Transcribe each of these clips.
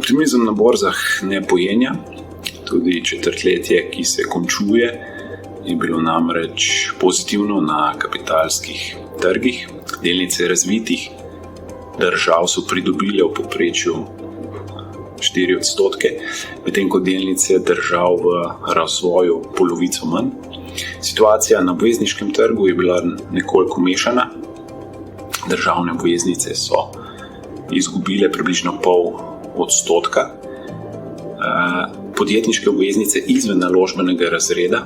Optimizem na borzah ne pojenja, tudi četrtletje, ki se končuje, je bilo namreč pozitivno na kapitalskih trgih. Delnice razvitih držav so pridobile v povprečju 4%, medtem ko delnice držav v razvoju polovico manj. Situacija na obvezniškem trgu je bila nekoliko mešana. Državne obveznice so izgubile približno 0,5%. Podjetniške obveznice izven naložbenega razreda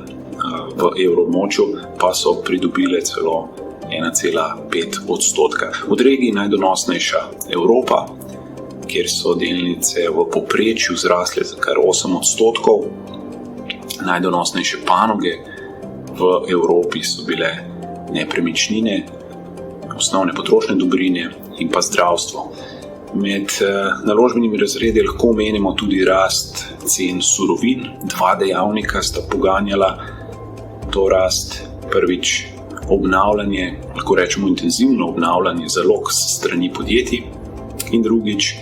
v evroobmočju pa so pridobile celo 1,5%. Od regij najdonosnejša Evropa, kjer so delnice v povprečju zrasle za kar 8%. Najdonosnejše panoge v Evropi so bile nepremičnine, osnovne potrošne dobrine in pa zdravstvo. Med naložbenimi razredi lahko omenimo tudi rast cen surovin. Dva dejavnika sta poganjala to rast. Prvič obnavljanje, lahko rečemo intenzivno obnavljanje zalog s strani podjetij, in drugič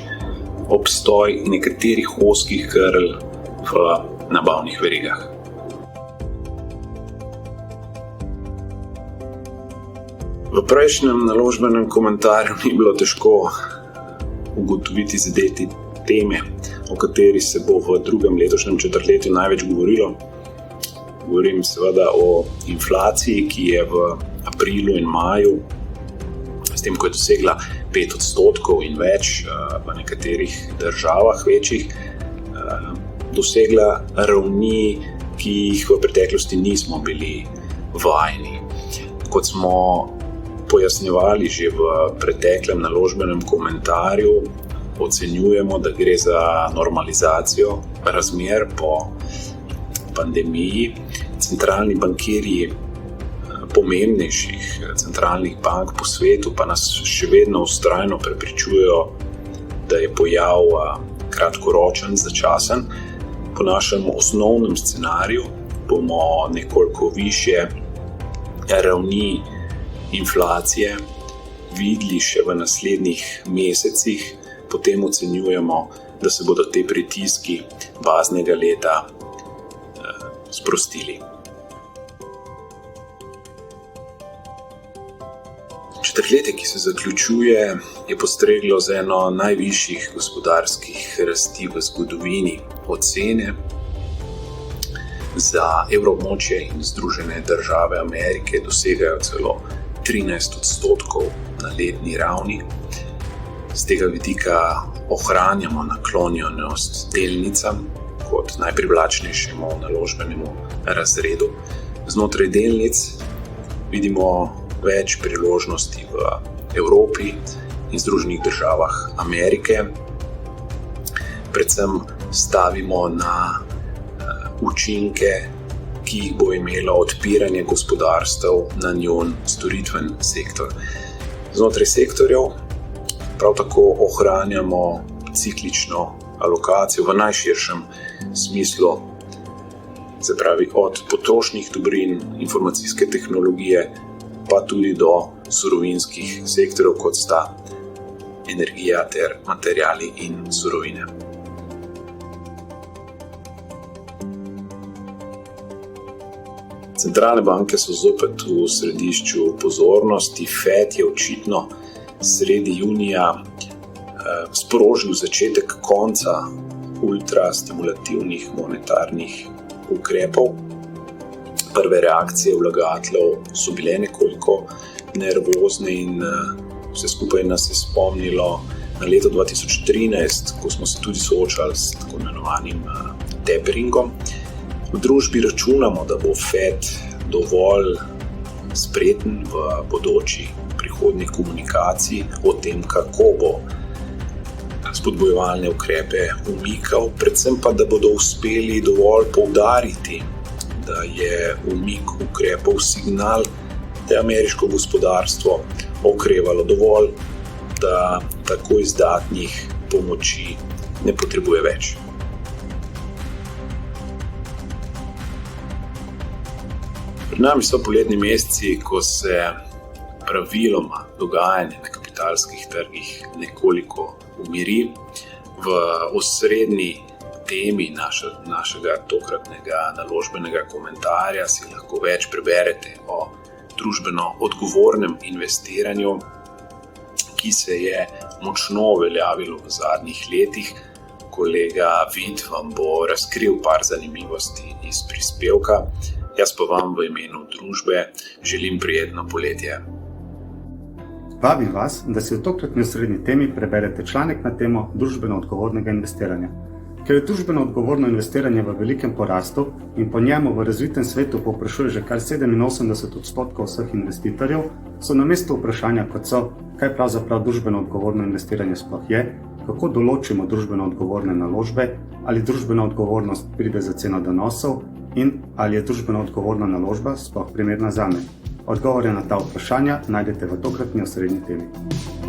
obstoj nekaterih ozkih grl v nabavnih verigah. V prejšnjem naložbenem komentarju ni bilo težko ugotoviti zadeti teme, o kateri se bo v drugem letošnjem četrtletju največ govorilo. Govorim seveda o inflaciji, ki je v aprilu in maju, s tem, ko je dosegla 5% in več v nekaterih državah večjih, dosegla ravni, ki jih v preteklosti nismo bili vajeni. Kot smo pojasnjevali že v preteklem naložbenem komentarju, ocenjujemo, da gre za normalizacijo razmer po pandemiji. Centralni bankirji pomembnejših centralnih bank po svetu pa nas še vedno vztrajno prepričujejo, da je pojav kratkoročen, začasen. Po našem osnovnem scenariju bomo nekoliko višje ravni inflacije videli še v naslednjih mesecih, potem ocenjujemo, da se bodo te pritiski baznega leta sprostili. Četrtletje, ki se zaključuje, je postreglo z eno najvišjih gospodarskih rasti v zgodovini. Ocene za evroobmočje in Združene države Amerike dosegajo celo 13% na letni ravni. Z tega vidika ohranjamo naklonjenost delnicam kot najprivlačnejšemu naložbenemu razredu. Znotraj delnic vidimo več priložnosti v Evropi in Združenih državah Amerike. Predvsem stavimo na učinke, ki jih bo imelo odpiranje gospodarstev na njun storitven sektor. Znotraj sektorjev prav tako ohranjamo ciklično alokacijo v najširšem smislu, se pravi od potrošnih dobrin, informacijske tehnologije, pa tudi do surovinskih sektorjev, kot sta energija ter materiali in surovine. Centralne banke so zopet v središču pozornosti. Fed je očitno sredi junija sprožil začetek konca ultrastimulativnih monetarnih ukrepov. Prve reakcije vlagateljev so bile nekoliko nervozne in vse skupaj nas je spomnilo na leto 2013, ko smo se tudi soočali s tako imenovanim taperingom. V družbi računamo, da bo Fed dovolj spreten v bodoči prihodnji komunikaciji o tem, kako bo spodbujevalne ukrepe umikal, predvsem pa, da bodo uspeli dovolj poudariti, da je umik ukrepov signal, da je ameriško gospodarstvo okrevalo dovolj, da tako izdatnih pomoči ne potrebuje več. Pred nami so poletni meseci, ko se praviloma dogajanje na kapitalskih trgih nekoliko umiri. v osrednji temi našega tokratnega naložbenega komentarja si lahko več preberete o družbeno odgovornem investiranju, ki se je močno uveljavilo v zadnjih letih. Kolega Vid vam bo razkril par zanimivosti iz prispevka. Jaz pa vam v imenu družbe želim prijetno poletje. Vabim vas, da si v tokratni osrednji temi preberete članek na temo družbeno odgovornega investiranja. Ker je družbeno odgovorno investiranje v velikem porastu in po njemu v razvitem svetu povprašuje že kar 87% vseh investitorjev, so na mestu vprašanja, kot so, kaj pravzaprav družbeno odgovorno investiranje sploh je, kako določimo družbeno odgovorne naložbe, ali družbena odgovornost pride za ceno donosov in ali je družbeno odgovorna naložba sploh primerna zame. Odgovore na ta vprašanja najdete v tokratni osrednji temi.